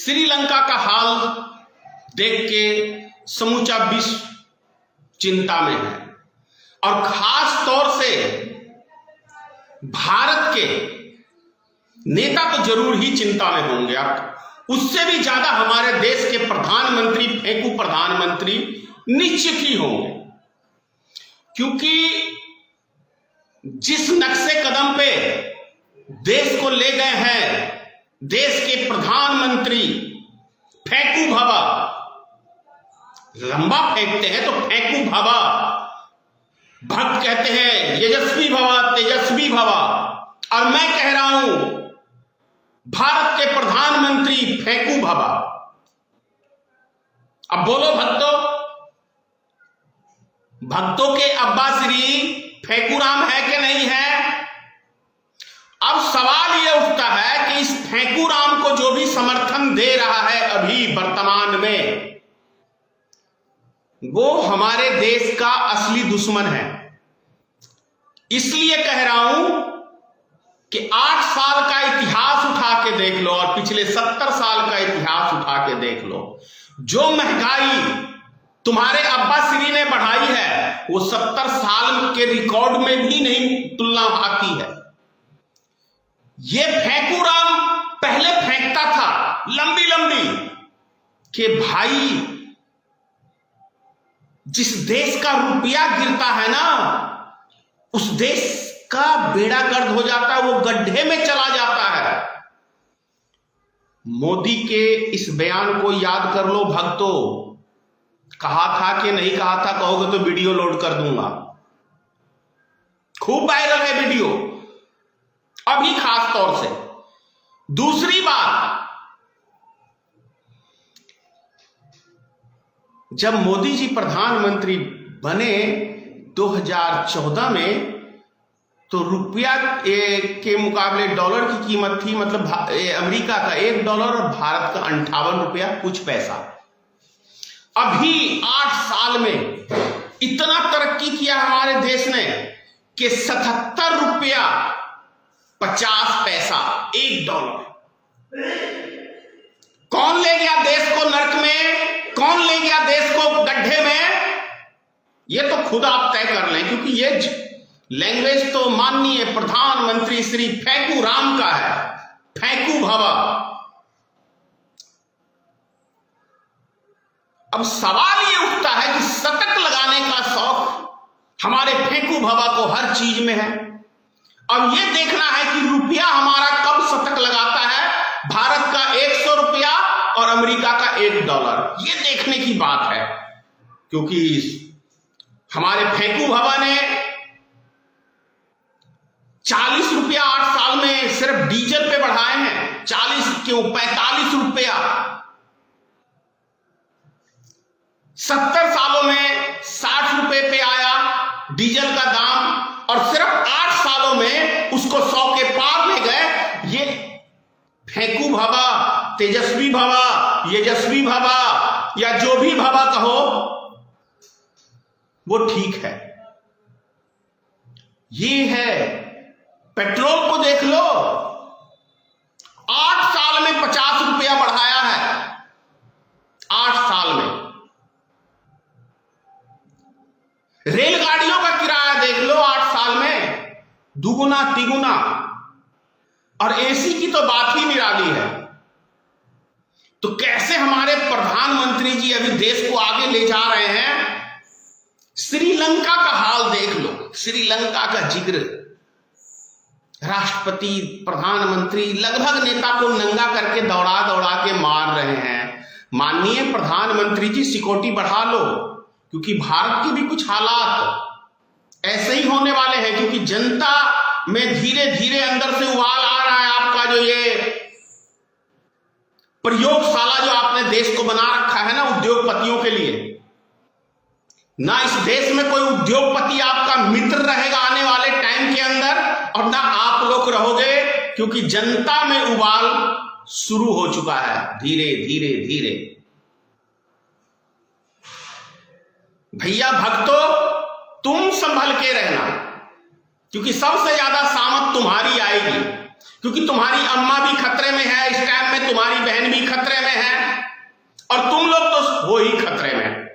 श्रीलंका का हाल देख के समूचा विश्व चिंता में है और खास तौर से भारत के नेता तो जरूर ही चिंता में होंगे। अब उससे भी ज्यादा हमारे देश के प्रधानमंत्री, फेंकू प्रधानमंत्री निश्चित ही होंगे, क्योंकि जिस नक्शे कदम पे देश को ले गए हैं देश के प्रधानमंत्री फेंकू भवा, लंबा फेंकते हैं तो फेंकू भवा, भक्त कहते हैं यशस्वी भवा, तेजस्वी भवा, और मैं कह रहा हूं भारत के प्रधानमंत्री फेंकू भवा। अब बोलो भक्तों, भक्तों के अब्बा श्री फेंकूराम है कि नहीं है? अब सवाल यह उठता है कि इस फेंकूराम को जो भी समर्थन दे रहा है अभी वर्तमान में, वो हमारे देश का असली दुश्मन है। इसलिए कह रहा हूं कि 8 साल का इतिहास उठा के देख लो और पिछले 70 साल का इतिहास उठा के देख लो, जो महंगाई तुम्हारे अब्बा श्री ने बढ़ाई है वो 70 साल के रिकॉर्ड में भी नहीं तुलना आती है। ये फेंकूराम पहले फेंकता था लंबी लंबी कि भाई जिस देश का रुपया गिरता है ना उस देश का बेड़ा गर्क हो जाता है, वो गड्ढे में चला जाता है। मोदी के इस बयान को याद कर लो भक्तों, कहा था कि नहीं कहा था, कहोगे तो वीडियो लोड कर दूंगा, खूब वायरल है वीडियो अभी खास तौर से। दूसरी बात, जब मोदी जी प्रधानमंत्री बने 2014 में तो रुपया के मुकाबले डॉलर की कीमत थी, मतलब अमेरिका का $1 और भारत का 58 रुपया कुछ पैसा। अभी 8 साल में इतना तरक्की किया हमारे देश ने कि 77 रुपया 50 पैसा $1। कौन ले गया देश को नर्क में, कौन ले गया देश को गड्ढे में, ये तो खुद आप तय कर लें, क्योंकि ये लैंग्वेज तो माननीय प्रधानमंत्री श्री फेंकू राम का है, फेंकू भवा। अब सवाल ये उठता है कि शतक लगाने का शौक हमारे फेंकू भवा को हर चीज में है। अब ये देखना है कि रुपया हमारा कब शतक लगाता है, भारत का 100 रुपया और अमेरिका का $1, ये देखने की बात है। क्योंकि हमारे फेंकू भवा ने 40 रुपया 8 साल में सिर्फ डीजल पे बढ़ाए हैं, 40 क्यों 45 रुपया। 70 सालों में 60 रुपए पे आया डीजल का दाम और सिर्फ 8 सालों में उसको 100 के पार ले गए। ये फेंकू भवा, तेजस्वी भवा, यशस्वी भवा या जो भी भवा कहो वो ठीक है। ये है, पेट्रोल को देख लो, 8 साल में 50 रुपया बढ़ाया है, 8 साल में। रेलगाड़ियों का किराया देख लो 8 साल में दुगुना तिगुना, और एसी की तो बात ही निराली है। तो कैसे हमारे प्रधानमंत्री जी अभी देश को आगे ले जा रहे हैं। श्रीलंका का हाल देख लो, श्रीलंका का जिक्र, राष्ट्रपति प्रधानमंत्री लगभग नेता को नंगा करके दौड़ा दौड़ा के मार रहे हैं। माननीय प्रधानमंत्री जी सिक्योरिटी बढ़ा लो, क्योंकि भारत के भी कुछ हालात ऐसे ही होने वाले हैं, क्योंकि जनता में धीरे धीरे अंदर से उबाल आ रहा है। आपका जो ये प्रयोगशाला जो आपने देश को बना रखा है ना उद्योगपतियों के लिए, ना इस देश में कोई उद्योगपति आपका मित्र रहेगा आने वाले टाइम के अंदर, और ना आप लोग रहोगे, क्योंकि जनता में उबाल शुरू हो चुका है धीरे धीरे धीरे। भैया भक्तों, तुम संभल के रहना, क्योंकि सबसे ज्यादा सामत तुम्हारी आएगी। क्योंकि तुम्हारी अम्मा भी खतरे में है इस टाइम में, तुम्हारी बहन भी खतरे में है, और तुम लोग तो हो ही खतरे में।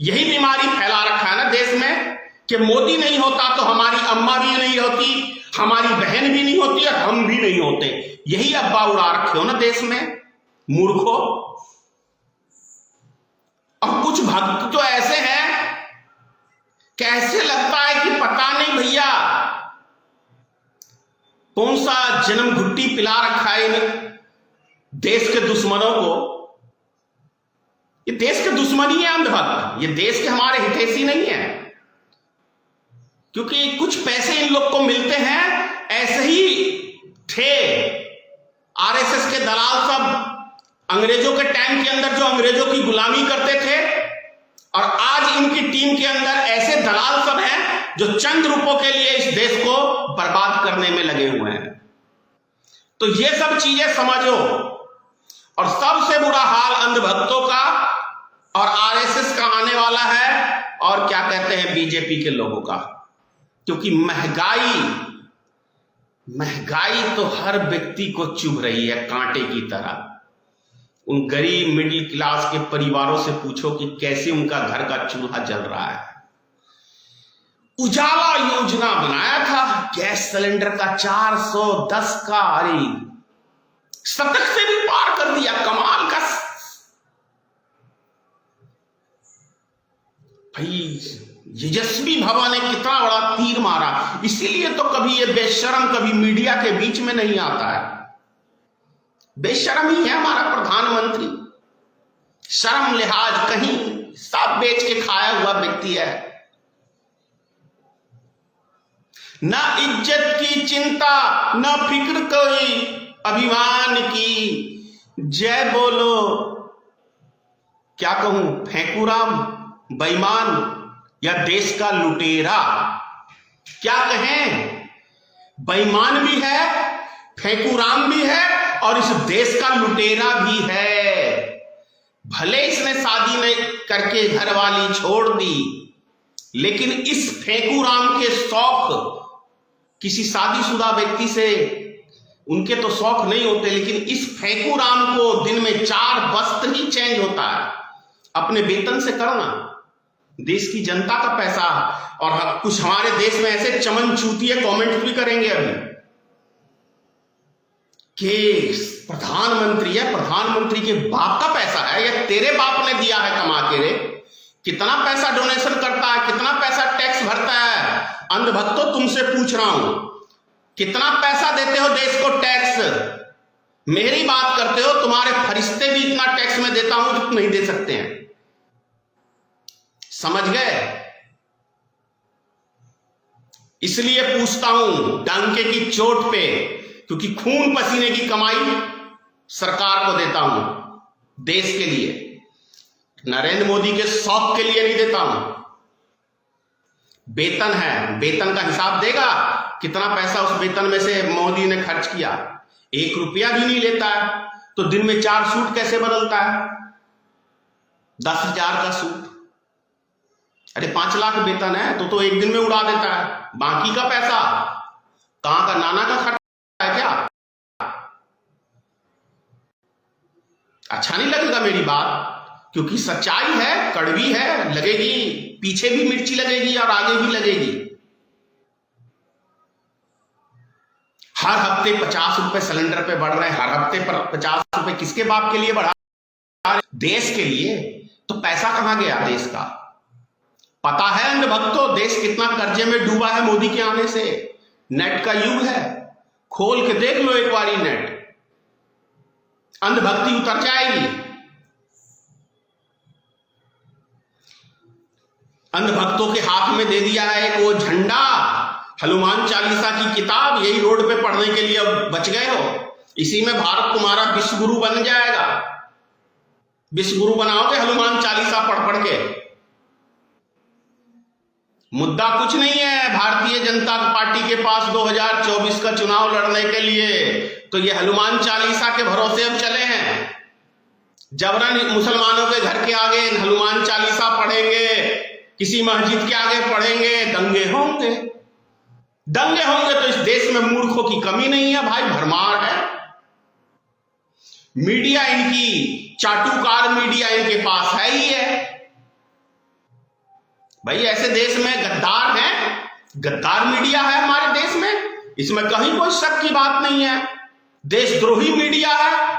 यही बीमारी फैला रखा है ना देश में कि मोदी नहीं होता तो हमारी अम्मा भी नहीं होती, हमारी बहन भी नहीं होती और हम भी नहीं होते। यही अब्बा उड़ा रखे हो ना देश में, मूर्खों। और कुछ भक्त तो ऐसे हैं, कैसे लगता है कि पता नहीं भैया कौन सा जन्म घुट्टी पिला रखा है इन देश के दुश्मनों को। ये देश के दुश्मन ही है अंधभक्त, ये देश के हमारे हितैषी नहीं है। क्योंकि कुछ पैसे इन लोग को मिलते हैं, ऐसे ही थे आरएसएस के दलाल सब अंग्रेजों के टाइम के अंदर जो अंग्रेजों की गुलामी करते थे, और आज इनकी टीम के अंदर ऐसे दलाल सब हैं जो चंद रुपयों के लिए इस देश को बर्बाद करने में लगे हुए हैं। तो ये सब चीजें समझो। और सबसे बुरा हाल अंधभक्तों का और आरएसएस का आने वाला है, और क्या कहते हैं बीजेपी के लोगों का। क्योंकि महंगाई तो हर व्यक्ति को चुभ रही है कांटे की तरह। उन गरीब मिडिल क्लास के परिवारों से पूछो कि कैसे उनका घर का चूल्हा जल रहा है। उजाला योजना बनाया था गैस सिलेंडर का 410 का, अरे शतक से भी पार कर दिया, कमाल का। भाई यशस्वी भवा ने कितना बड़ा तीर मारा, इसीलिए तो कभी ये बेशरम कभी मीडिया के बीच में नहीं आता है। बेशरम ही है हमारा प्रधानमंत्री, शर्म लिहाज कहीं सब बेच के खाया हुआ व्यक्ति है। ना इज्जत की चिंता, ना फिक्र कोई, अभिमान की जय बोलो। क्या कहूं, फेंकूराम बेईमान या देश का लुटेरा, क्या कहें। बेईमान भी है, फेंकूराम भी है, और इस देश का लुटेरा भी है। भले इसने शादी में करके घर वाली छोड़ दी, लेकिन इस फेंकूराम के शौक किसी शादीशुदा व्यक्ति से उनके तो शौक नहीं होते, लेकिन इस फेंकूराम को दिन में 4 वस्त्र ही चेंज होता है। अपने वेतन से करना, देश की जनता का पैसा। और कुछ हमारे देश में ऐसे चमन चूतिए कमेंट भी करेंगे अभी कि प्रधानमंत्री है, प्रधानमंत्री के बाप का पैसा है या तेरे बाप ने दिया है कमा के रे। कितना पैसा डोनेशन करता है, कितना पैसा टैक्स भरता है। अंधभक्तों तुमसे पूछ रहा हूं, कितना पैसा देते हो देश को टैक्स। मेरी बात करते हो, तुम्हारे फरिश्ते भी इतना टैक्स में देता हूं जो नहीं दे सकते हैं। समझ गए। इसलिए पूछता हूं डंके की चोट पे, क्योंकि खून पसीने की कमाई सरकार को देता हूं देश के लिए, नरेंद्र मोदी के शौक के लिए नहीं देता हूं। वेतन है, वेतन का हिसाब देगा कितना पैसा उस वेतन में से मोदी ने खर्च किया। 1 रुपया भी नहीं लेता है, तो दिन में 4 सूट कैसे बदलता है। 10,000 का सूट, अरे 5 लाख वेतन है तो एक दिन में उड़ा देता है। बाकी का पैसा कहां का, नाना का खर्चा है क्या। अच्छा नहीं लगेगा मेरी बात, क्योंकि सच्चाई है, कड़वी है, लगेगी, पीछे भी मिर्ची लगेगी और आगे भी लगेगी। हर हफ्ते 50 रुपए सिलेंडर पे बढ़ रहे हैं, हर हफ्ते पर 50 रुपए किसके बाप के लिए बढ़ा रहे हैं? देश के लिए। तो पैसा कहां गया देश का। पता है अंधभक्तों देश कितना कर्जे में डूबा है मोदी के आने से। नेट का युग है, खोल के देख लो एक बारी नेट, अंधभक्ति उतर जाएगी। अंधभक्तों के हाथ में दे दिया है एक वो झंडा, हनुमान चालीसा की किताब, यही रोड पे पढ़ने के लिए अब बच गए हो। इसी में भारत तुम्हारा विश्व गुरु बन जाएगा। विश्व गुरु बनाओगे हनुमान चालीसा पढ़ पढ़ के। मुद्दा कुछ नहीं है भारतीय जनता पार्टी के पास 2024 का चुनाव लड़ने के लिए, तो ये हनुमान चालीसा के भरोसे अब चले हैं। जबरन मुसलमानों के घर के आगे हनुमान चालीसा पढ़ेंगे, किसी मस्जिद के आगे पढ़ेंगे, दंगे होंगे। दंगे होंगे तो इस देश में मूर्खों की कमी नहीं है भाई, भरमार है। मीडिया इनकी चाटुकार मीडिया इनके पास है ही है भाई। ऐसे देश में गद्दार हैं, गद्दार मीडिया है हमारे देश में, इसमें कहीं कोई शक की बात नहीं है। देशद्रोही मीडिया है।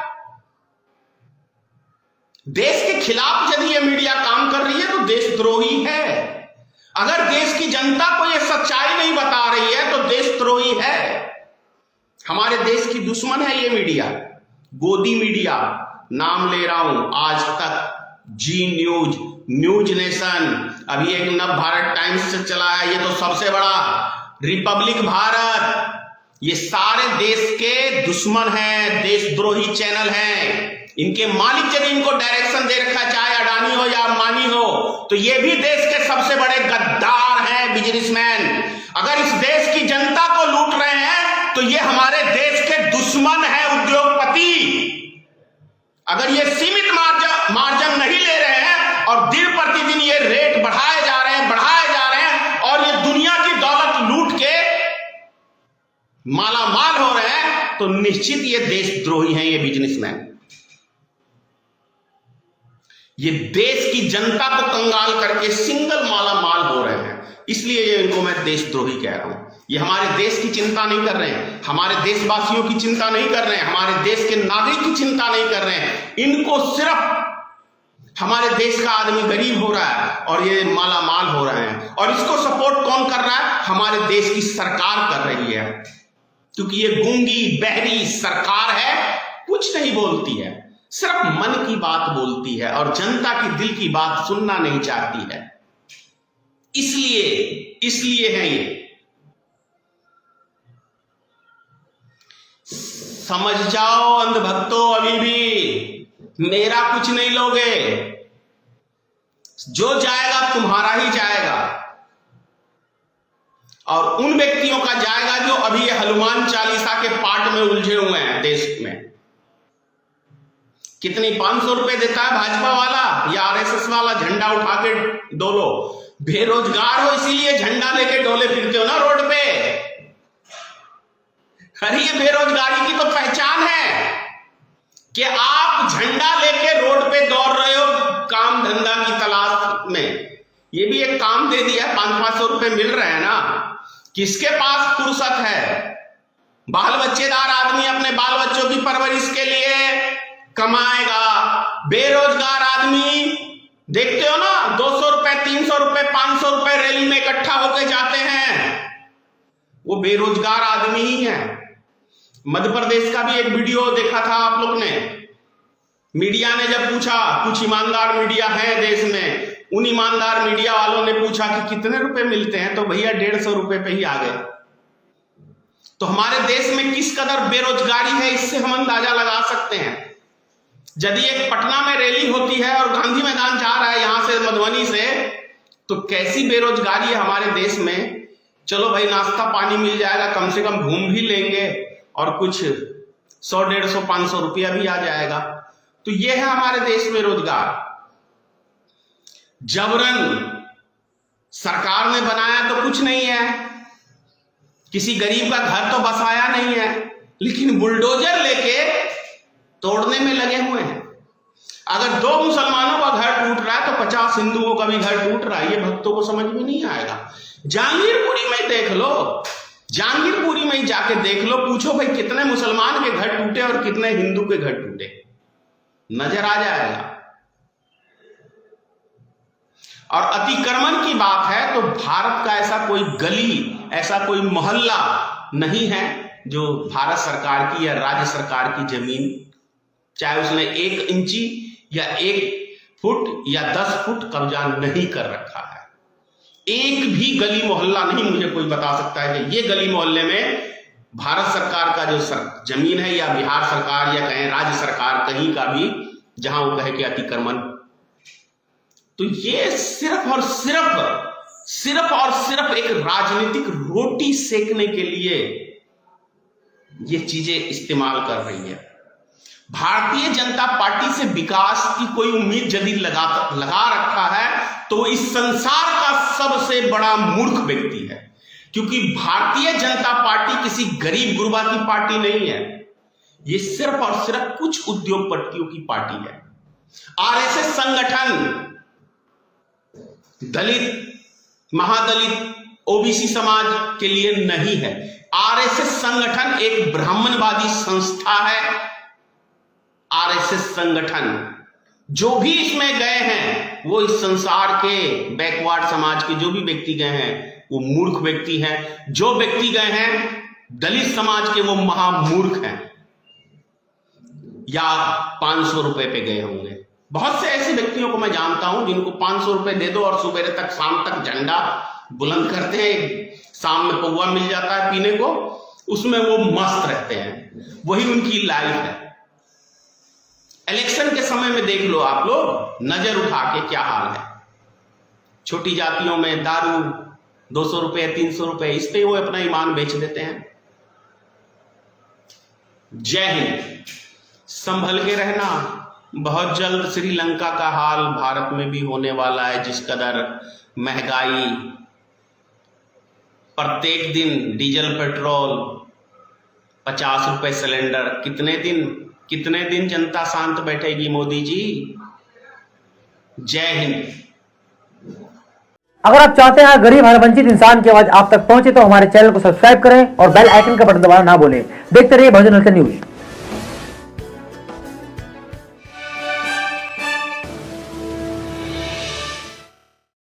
देश के खिलाफ यदि ये मीडिया काम कर रही है तो देशद्रोही है। अगर देश की जनता को ये सच्चाई नहीं बता रही है तो देशद्रोही है। हमारे देश की दुश्मन है ये मीडिया, गोदी मीडिया। नाम ले रहा हूं, आज तक, जी न्यूज, न्यूज नेशन, अभी एक नव भारत टाइम्स से चला है, ये तो सबसे बड़ा, रिपब्लिक भारत, ये सारे देश के दुश्मन हैं, देशद्रोही चैनल हैं। इनके मालिक यदि इनको डायरेक्शन दे रखा, चाहे अडानी हो या अंबानी हो, तो ये भी देश के सबसे बड़े गद्दार हैं, बिजनेसमैन। अगर इस देश की जनता को लूट रहे हैं तो ये हमारे देश के दुश्मन हैं, उद्योगपति। अगर ये सीमित मार्जिन नहीं ले रहे हैं और दिन प्रतिदिन ये रेट बढ़ाए जा रहे हैं और ये दुनिया की दौलत लूट के मालामाल हो रहे हैं, तो निश्चित ये देशद्रोही हैं, ये बिजनेसमैन। ये देश की जनता को कंगाल करके सिंगल मालामाल हो रहे हैं, इसलिए ये इनको मैं देशद्रोही कह रहा हूं। ये हमारे देश की चिंता नहीं कर रहे हैं, हमारे देशवासियों की चिंता नहीं कर रहे हैं, हमारे देश के नागरिक की चिंता नहीं कर रहे हैं। इनको सिर्फ हमारे देश का आदमी गरीब हो रहा है और ये मालामाल हो रहे हैं, और इसको सपोर्ट कौन कर रहा है? हमारे देश की सरकार कर रही है, क्योंकि ये गूंगी बहरी सरकार है, कुछ नहीं बोलती है, सिर्फ मन की बात बोलती है और जनता की दिल की बात सुनना नहीं चाहती है। इसलिए है ये। समझ जाओ अंधभक्तों, अभी भी मेरा कुछ नहीं लोगे, जो जाएगा तुम्हारा ही जाएगा, और उन व्यक्तियों का जाएगा जो अभी ये हनुमान चालीसा के पाठ में उलझे हुए हैं देश में। कितनी 500 रुपए देता है भाजपा वाला या आरएसएस वाला, झंडा उठा के डोलो। बेरोजगार हो इसीलिए झंडा लेके डोले फिरते हो ना रोड पे। अरे ये बेरोजगारी की तो पहचान है कि आप झंडा लेके रोड पे दौड़ रहे हो काम धंधा की तलाश में। ये भी एक काम दे दिया, 500-500 रुपए मिल रहे हैं ना। किसके पास फुर्सत है? बाल बच्चेदार आदमी अपने बाल बच्चों की परवरिश के लिए कमाएगा। बेरोजगार आदमी देखते हो ना, 200 रुपए, 300 रुपए, 500 रुपए रैली में इकट्ठा होकर जाते हैं, वो बेरोजगार आदमी ही है। मध्य प्रदेश का भी एक वीडियो देखा था आप लोग ने। मीडिया ने जब पूछा, कुछ ईमानदार मीडिया है देश में, उन ईमानदार मीडिया वालों ने पूछा कि कितने रुपए मिलते हैं, तो भैया 150 रुपए पे ही आ गए। तो हमारे देश में किस कदर बेरोजगारी है, इससे हम अंदाजा लगा सकते हैं। यदि एक पटना में रैली होती है और गांधी मैदान जा रहा है यहां से मधुबनी से, तो कैसी बेरोजगारी है हमारे देश में। चलो भाई नाश्ता पानी मिल जाएगा, कम से कम घूम भी लेंगे और कुछ 100, 150, 500 रुपया भी आ जाएगा। तो ये है हमारे देश में रोजगार। जबरन सरकार ने बनाया तो कुछ नहीं है, किसी गरीब का घर तो बसाया नहीं है, लेकिन बुलडोजर लेके तोड़ने में लगे हुए हैं। अगर 2 मुसलमानों का घर टूट रहा है तो 50 हिंदुओं का भी घर टूट रहा है। ये भक्तों को समझ में नहीं आएगा। जहांगीरपुरी में देख लो, जहांगीरपुरी में जाके देख लो, पूछो भाई कितने मुसलमान के घर टूटे और कितने हिंदू के घर टूटे, नजर आ जाएगा। और अतिक्रमण की बात है तो भारत का ऐसा कोई गली, ऐसा कोई मोहल्ला नहीं है जो भारत सरकार की या राज्य सरकार की जमीन, चाहे उसने 1 इंची या 1 फुट या 10 फुट कब्जा नहीं कर रखा है। एक भी गली मोहल्ला नहीं मुझे कोई बता सकता है कि ये गली मोहल्ले में भारत सरकार का जो जमीन है, या बिहार सरकार या कहें राज्य सरकार कहीं का भी, जहां वो कहे कि अतिक्रमण। तो ये सिर्फ और सिर्फ एक राजनीतिक रोटी सेकने के लिए ये चीजें इस्तेमाल कर रही है। भारतीय जनता पार्टी से विकास की कोई उम्मीद यदि लगा रखा है तो इस संसार का सबसे बड़ा मूर्ख व्यक्ति है। क्योंकि भारतीय जनता पार्टी किसी गरीब गुरबा की पार्टी नहीं है, ये सिर्फ और सिर्फ कुछ उद्योगपतियों की पार्टी है। आरएसएस संगठन दलित, महादलित, ओबीसी समाज के लिए नहीं है। आरएसएस संगठन एक ब्राह्मणवादी संस्था है। आरएसएस संगठन, जो भी इसमें गए हैं वो इस संसार के बैकवर्ड समाज के जो भी व्यक्ति गए हैं वो मूर्ख व्यक्ति हैं। जो व्यक्ति गए हैं दलित समाज के वो महामूर्ख हैं, या 500 रुपए पे गए होंगे। बहुत से ऐसे व्यक्तियों को मैं जानता हूं जिनको 500 रुपए दे दो और सुबह तक शाम तक झंडा बुलंद करते हैं, शाम में पौवा मिल जाता है पीने को, उसमें वो मस्त रहते हैं, वही उनकी लाइफ है। इलेक्शन के समय में देख लो आप लोग, नजर उठा के क्या हाल है। छोटी जातियों में दारू 200 रुपए 300 रुपए, इस पे वो अपना ईमान बेच देते हैं। जय हिंद, संभल के रहना। बहुत जल्द श्रीलंका का हाल भारत में भी होने वाला है। जिस कदर महंगाई, प्रत्येक दिन डीजल पेट्रोल 50 रुपए सिलेंडर, कितने दिन जनता शांत बैठेगी मोदी जी। जय हिंद। अगर आप चाहते हैं गरीब हर वंचित इंसान की आवाज आप तक पहुंचे तो हमारे चैनल को सब्सक्राइब करें और बेल आइकन का बटन दबाना ना भूलें। देखते रहिए बहुजन न्यूज।